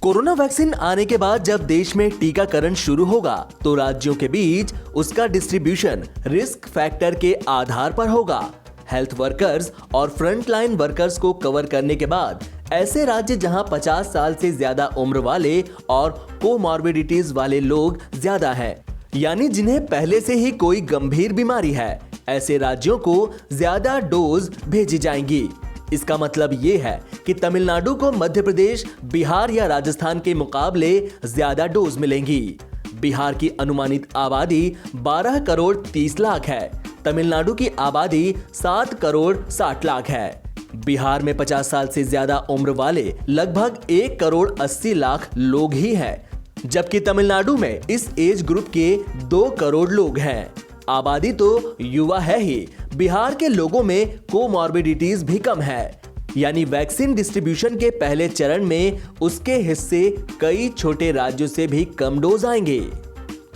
Corona vaccine आने के बाद जब देश में टीकाकरण शुरू होगा तो राज्यों के बीच उसका डिस्ट्रीब्यूशन रिस्क फैक्टर के आधार पर होगा। हेल्थ वर्कर्स और फ्रंटलाइन वर्कर्स को कवर करने के बाद ऐसे राज्य जहां 50 साल से ज्यादा उम्र वाले और कोमॉर्बिडिटीज वाले लोग ज्यादा हैं, यानी जिन्हें पहले से ही कोई गंभीर बीमारी है, ऐसे राज्यों को ज्यादा डोज भेजी जाएंगी। इसका मतलब ये है कि तमिलनाडु को मध्य प्रदेश, बिहार या राजस्थान के मुकाबले ज्यादा डोज मिलेंगी। बिहार की अनुमानित आबादी 12 करोड़ 30 लाख है, तमिलनाडु की आबादी 7 करोड़ 60 लाख है। बिहार में 50 साल से ज्यादा उम्र वाले लगभग 1 करोड़ 80 लाख लोग ही हैं, जबकि तमिलनाडु में इस एज ग्रुप के 2 करोड़ लोग हैं। आबादी तो युवा है ही, बिहार के लोगों में कोमॉर्बिडिटीज भी कम है, यानी वैक्सीन डिस्ट्रीब्यूशन के पहले चरण में उसके हिस्से कई छोटे राज्यों से भी कम डोज आएंगे।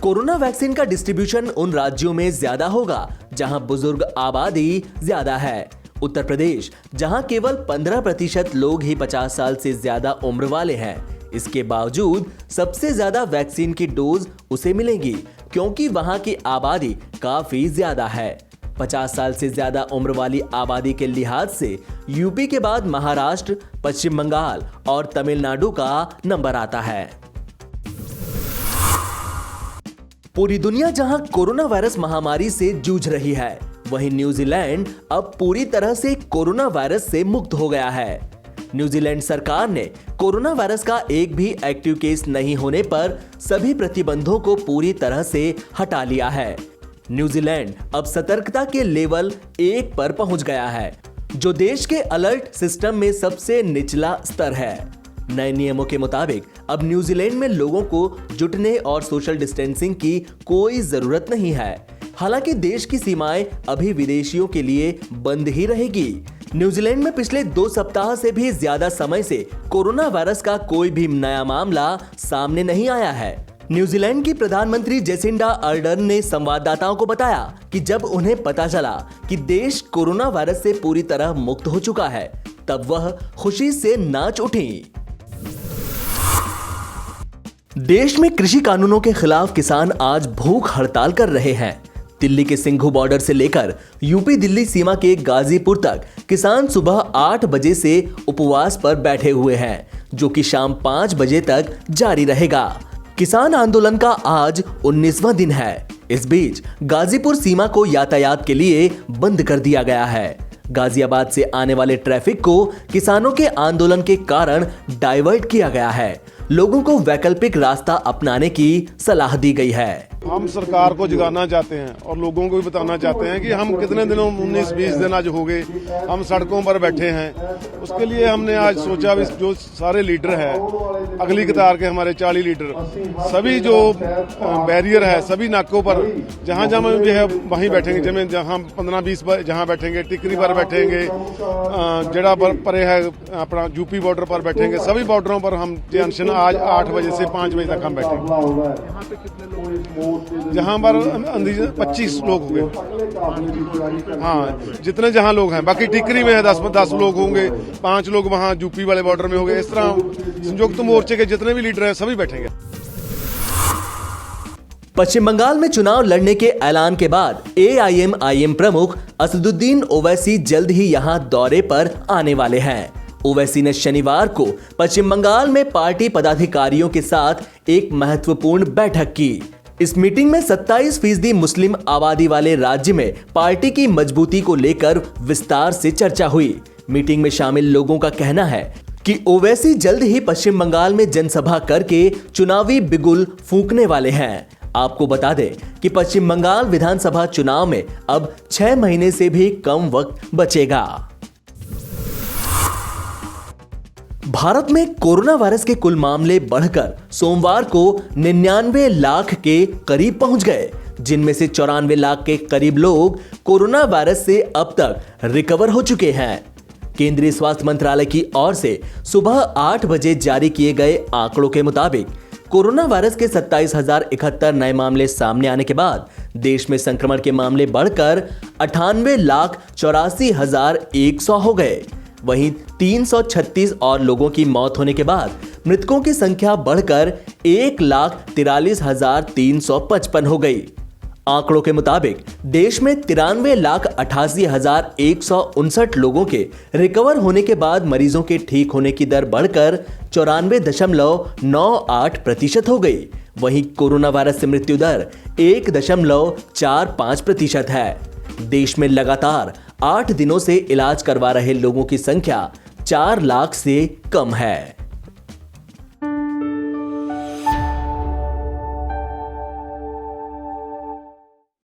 कोरोना वैक्सीन का डिस्ट्रीब्यूशन उन राज्यों में ज्यादा होगा जहां बुजुर्ग आबादी ज्यादा है। उत्तर प्रदेश, जहां केवल 15% लोग ही 50 साल से ज्यादा उम्र वाले हैं, इसके बावजूद सबसे ज्यादा वैक्सीन की डोज उसे मिलेंगी क्योंकि वहां की आबादी काफी ज्यादा है। 50 साल से ज्यादा उम्र वाली आबादी के लिहाज से यूपी के बाद महाराष्ट्र, पश्चिम बंगाल और तमिलनाडु का नंबर आता है। पूरी दुनिया जहां कोरोना वायरस महामारी से जूझ रही है, वहीं न्यूजीलैंड अब पूरी तरह से कोरोना वायरस से मुक्त हो गया है। न्यूजीलैंड सरकार ने कोरोना वायरस का एक भी एक्टिव केस नहीं होने पर सभी प्रतिबंधों को पूरी तरह से हटा लिया है। न्यूजीलैंड अब सतर्कता के लेवल 1 पर पहुंच गया है, जो देश के अलर्ट सिस्टम में सबसे निचला स्तर है। नए नियमों के मुताबिक अब न्यूजीलैंड में लोगों को जुटने और सोशल डिस्टेंसिंग की कोई जरूरत नहीं है। हालांकि देश की सीमाएं अभी विदेशियों के लिए बंद ही रहेगी। न्यूजीलैंड में पिछले 2 सप्ताह से भी ज्यादा समय से कोरोना वायरस का कोई भी नया मामला सामने नहीं आया है। न्यूजीलैंड की प्रधानमंत्री जेसिंडा अर्डर्न ने संवाददाताओं को बताया कि जब उन्हें पता चला कि देश कोरोना वायरस से पूरी तरह मुक्त हो चुका है, तब वह खुशी से नाच उठी। देश में कृषि कानूनों के खिलाफ किसान आज भूख हड़ताल कर रहे हैं। दिल्ली के सिंघू बॉर्डर से लेकर यूपी दिल्ली सीमा के गाजीपुर तक किसान सुबह 8 बजे से उपवास पर बैठे हुए हैं, जो कि शाम 5 बजे तक जारी रहेगा। किसान आंदोलन का आज 19वां दिन है। इस बीच गाजीपुर सीमा को यातायात के लिए बंद कर दिया गया है। गाजियाबाद से आने वाले ट्रैफिक को किसानों के आंदोलन के कारण डाइवर्ट किया गया है। लोगों को वैकल्पिक रास्ता अपनाने की सलाह दी गई है। हम सरकार को जगाना चाहते हैं और लोगों को भी बताना चाहते हैं कि हम कितने दिनों 19-20 दिन आज हो गए हम सड़कों पर बैठे हैं। उसके लिए हमने आज सोचा भी जो सारे लीडर हैं, अगली कतार के हमारे 40 लीडर, सभी जो बैरियर है, सभी नाकों पर जहां जहां जो है वहीं बैठेंगे। जैसे जहां 15-20 जहां बैठेंगे, टिकरी पर बैठेंगे, जड़ा पर है अपना यूपी बॉर्डर पर बैठेंगे। सभी बॉर्डरों पर हम जंक्शन आज 8 बजे से 5 बजे तक हम बैठेंगे। जहां पर 25 लोग हो गए, हाँ जितने जहां लोग हैं। बाकी टिकरी में है 10 लोग होंगे, 5 लोग वहां यूपी वाले बॉर्डर में होंगे। इस तरह संयुक्त मोर्चे के जितने भी लीडर हैं सभी बैठेंगे। पश्चिम बंगाल में चुनाव लड़ने के ऐलान के बाद AIM प्रमुख असदुद्दीन ओवैसी जल्द ही यहां दौरे पर आने वाले हैं। ओवैसी ने शनिवार को पश्चिम बंगाल में पार्टी पदाधिकारियों के साथ एक महत्वपूर्ण बैठक की। इस मीटिंग में 27% मुस्लिम आबादी वाले राज्य में पार्टी की मजबूती को लेकर विस्तार से चर्चा हुई। मीटिंग में शामिल लोगों का कहना है कि ओवैसी जल्द ही पश्चिम बंगाल में जनसभा करके चुनावी बिगुल फूंकने वाले हैं। आपको बता दें कि पश्चिम बंगाल विधानसभा चुनाव में अब 6 महीने से भी कम वक्त बचेगा। भारत में कोरोना वायरस के कुल मामले बढ़कर सोमवार को 99 लाख के करीब पहुंच गए, जिनमें से 94 लाख के करीब लोग कोरोना वायरस से अब तक रिकवर हो चुके हैं। केंद्रीय स्वास्थ्य मंत्रालय की ओर से सुबह 8 बजे जारी किए गए आंकड़ों के मुताबिक कोरोना वायरस के 27,071 नए मामले सामने आने के बाद देश में संक्रमण के मामले बढ़कर 98,84,100 हो गए। वहीं 336 और लोगों की मौत होने के बाद मृतकों की संख्या बढ़कर 1,43,355 हो गई। आंकड़ों के मुताबिक देश में 93,88,159 लोगों के रिकवर होने के बाद मरीजों के ठीक होने की दर बढ़कर 94.98% हो गई। वहीं कोरोना वायरस से मृत्यु दर 1.45% है। देश में लगातार 8 दिनों से इलाज करवा रहे लोगों की संख्या 4 लाख से कम है।